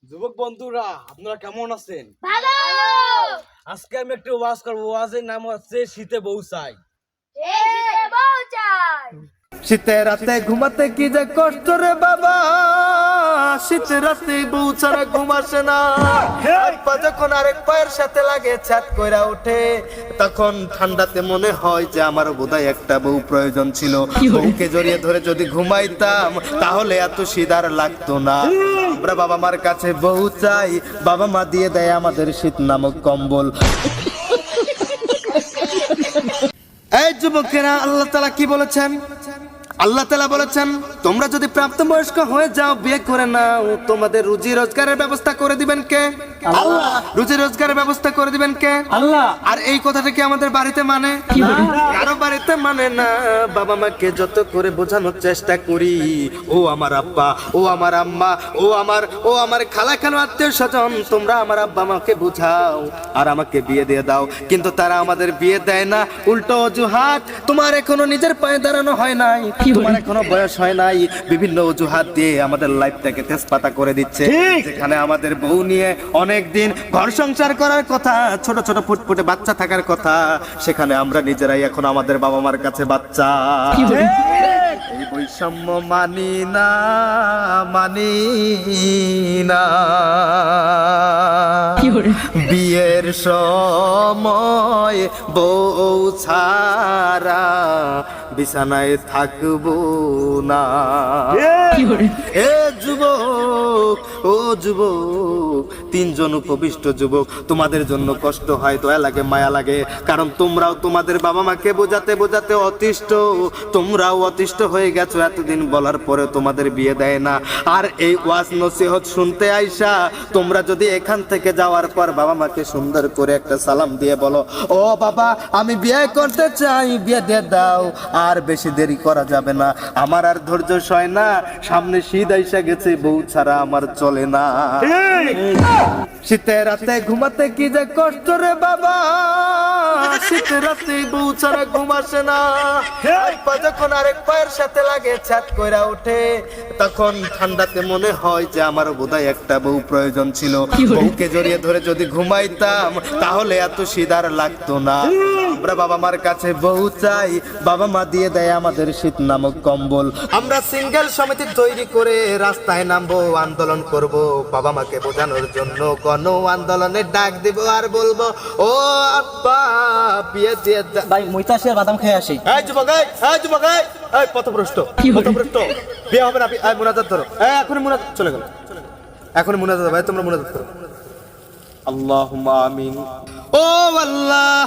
যুবক বন্ধুরা, আপনারা কেমন আছেন? ভালো। আজকে আমি একটু ওয়াজ করবো। ওয়াজের নাম হচ্ছে শীতে বউ চাই। শীতে বউ চাই। শীতে রাতে ঘুমাতে কি যে কষ্ট রে বাবা, শীতে রাতে বউ ছাড়া ঘুম আসে না। এক পা যখন আরেক পায়ের সাথে লাগে ছাদ কইরা ওঠে, তখন ঠান্ডাতে মনে হয় যে আমার বোধহয় একটা বউ প্রয়োজন ছিল। বউকে জড়িয়ে ধরে যদি ঘুমাইতাম তাহলে এত শীত আর লাগতো না। আমরা বাবা মার কাছে বউ চাই, বাবা মা দিয়ে দেয় আমাদের শীত নামক কম্বল। এই যুবকেরা, আল্লাহ তাআলা কি বলেছেন? আল্লাহ তাআলা বলেছেন, তোমরা যদি প্রাপ্তবয়স্ক হয়ে যাও, বিয়ে করে নাও, তোমাদের রুজি রোজগারের ব্যবস্থা করে দিবেন কে? আল্লাহ। রুজি রোজগারের ব্যবস্থা করে দিবেন কে? আল্লাহ। আর এই কথাটা কি আমাদের বাড়িতে মানে? কারো বাড়িতে মানে না। বাবা মাকে যত করে বোঝানোর চেষ্টা করি, ও আমার আব্বা, ও আমার আম্মা, ও আমার খালা খালু আত্মীয় স্বজন, তোমরা আমার আব্বা মাকে বুঝাও আর আমাকে বিয়ে দিয়ে দাও, কিন্তু তারা আমাদের বিয়ে দেয় না। উল্টো অজুহাত, তোমার এখনো নিজের পায়ে দাঁড়ানো হয় নাই, তোমার এখনো বয়স হয় নাই, বিভিন্ন অজুহাত দিয়ে আমাদের লাইফটাকে তেজপাতা করে দিচ্ছে। যেখানে আমাদের বউ নিয়ে অনেক দিন ঘর সংসার করার কথা, ছোট ছোট ফুটফুটে বাচ্চা থাকার কথা, সেখানে আমরা নিজেরাই এখন আমাদের বাবা মার কাছে বাচ্চা। এই বৈষম্য মানি না, মানি না। বিয়ের সময় বউ ছাড়া বিছানায় থাকবো না। এ যুবক, ও যুবক, তিনজন উপবিষ্ট যুবক, তোমাদের জন্য কষ্ট হয়, দয়া লাগে, মায়া লাগে, কারণ তোমরাও তোমাদের বাবা মাকে বোঝাতে বোঝাতে অতিষ্ঠ, তোমরাও অতিষ্ঠ হয়ে গেছো। এতদিন বলার পরে তোমাদের বিয়ে দেয় না। আর এই ওয়াজ নসিহত শুনতে আইসা তোমরা যদি এখান থেকে যাওয়ার পর বাবা মাকে সুন্দর করে একটা সালাম দিয়ে বলো, ও বাবা, আমি বিয়ে করতে চাই, বিয়ে দিয়ে দাও, আর বেশি দেরি করা যাবে না, আমার আর ধৈর্য সয় না, সামনে শীত আইসা গেছে, বউ ছাড়া আমার চলে না। শীতের রাতে ঘুমাতে কি যে কষ্ট রে বাবা, শীতের রাতে বউ ছাড়া ঘুম আসে না। এক পা যখন আরেক পায়ের সাথে লাগে ছাদ কইরা ওঠে, তখন ঠান্ডাতে মনে হয় যে আমার বোধহয় একটা বউ প্রয়োজন ছিল। বউকে জড়িয়ে ধরে যদি ঘুমাইতাম তাহলে এত শীত আর লাগতো না। আমরা বাবা মার কাছে বউ চাই, বাবা মা দিয়ে দেয় আমাদের শীত নামক কম্বল। আমরা সিঙ্গেল সমিতি তৈরি করে রাস্তায় নামবো, আন্দোলন করব, বাবা মাকে বোঝানোর জন্য গণ আন্দোলনের ডাক দিব, আর বলবো, ও আব্বা, বিয়ে দিয়ে ভাই মইতা আসে বাদাম খেয়ে আসি। এই যুবক, এই যুবক, এই পথভ্রষ্ট, বিয়ে হবে না, এই মুনাজাত ধরো, এখনই মুনাজাত চলে গেল, এখনই মুনাজাত, ভাই তোমরা মুনাজাত করো। আল্লাহুম্মা আমিন। ও আল্লাহ,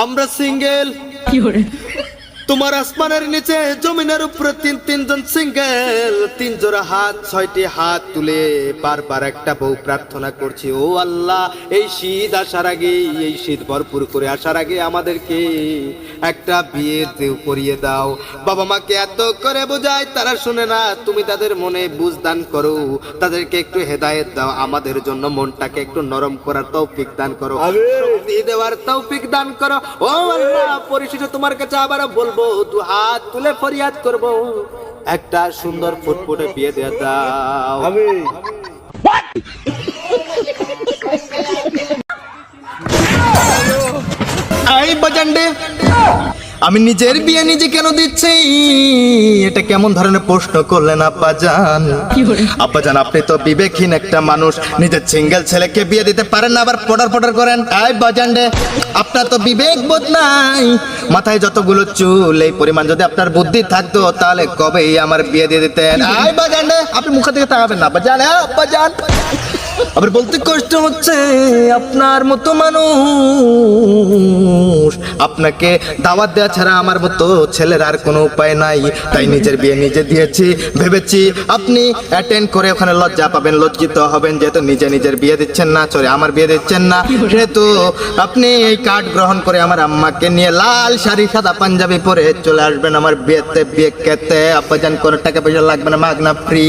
আমরা সিঙ্গেল, তোমার আসমানের নিচে জমিনের উপরে তিনজন সিঙ্গেল, তিন জোড়া হাত, 6টি হাত তুলে বারবার একটা বউ প্রার্থনা করছি, ও আল্লাহ, এই শীত আসার আগে, এই শীত ভরপুর করে আসার আগে আমাদেরকে একটা বিয়ে করিয়ে দাও। বাবা মাকে এত করে বোঝায়, তারা শুনে না, তুমি তাদের মনে বুঝ দান করো, তাদেরকে একটু হেদায়েত দাও, আমাদের জন্য মনটাকে একটু নরম করার তৌফিক দান করো, শক্তি দেওয়ার তৌফিক দান করো। ও আল্লাহ, পরিশেষে তোমার কাছে আবার বলবো, দু হাত তুলে ফরিয়াদ করব, একটা সুন্দর ফুটফুটে বিয়ে দিয়ে দাও। এই বাজান্ডে, আমি নিজের বিয়ে নিজে কেন দিচ্ছি? এটা কেমন ধরনের প্রশ্ন করলেন আব্বাজান? আব্বাজান, আপনি তো বিবেকহীন একটা মানুষ, নিজের সিঙ্গেল ছেলেকে বিয়ে দিতে পারেন না, আবার পটার করেন। এই বাজান্ডে, আপনার তো বিবেক বোধ নাই, মাথায় যতগুলো চুল, এই পরিমাণ যদি আপনার বুদ্ধি থাকতো তাহলে কবেই আমার বিয়ে দিয়ে দিতেন। এই বাজান্ডে, আপনি মুখের দিকে তাকাবেন না আব্বাজান, আব্বাজান। আবার বলতে কষ্ট হচ্ছে, আপনার মতো মানুষ, আপনাকে দাওয়াত দেওয়া ছাড়া আমার মতো ছেলের আর কোনো উপায় নাই, তাই নিজের বিয়ে নিজে দিয়েছি। ভেবেছি আপনি অ্যাটেন্ড করে ওখানে লজ্জা পাবেন, লজ্জিত হবেন, যেহেতু নিজের বিয়ে দিচ্ছেন না, সরি আমার বিয়ে দিচ্ছেন না, সেহেতু আপনি এই কার্ড গ্রহণ করে আমার আম্মাকে নিয়ে লাল শাড়ি সাদা পাঞ্জাবি পরে চলে আসবেন আমার বিয়েতে। বিয়ে খেতে আব্বাজান কোনো টাকা পয়সা লাগবে না, মাগনা ফ্রি।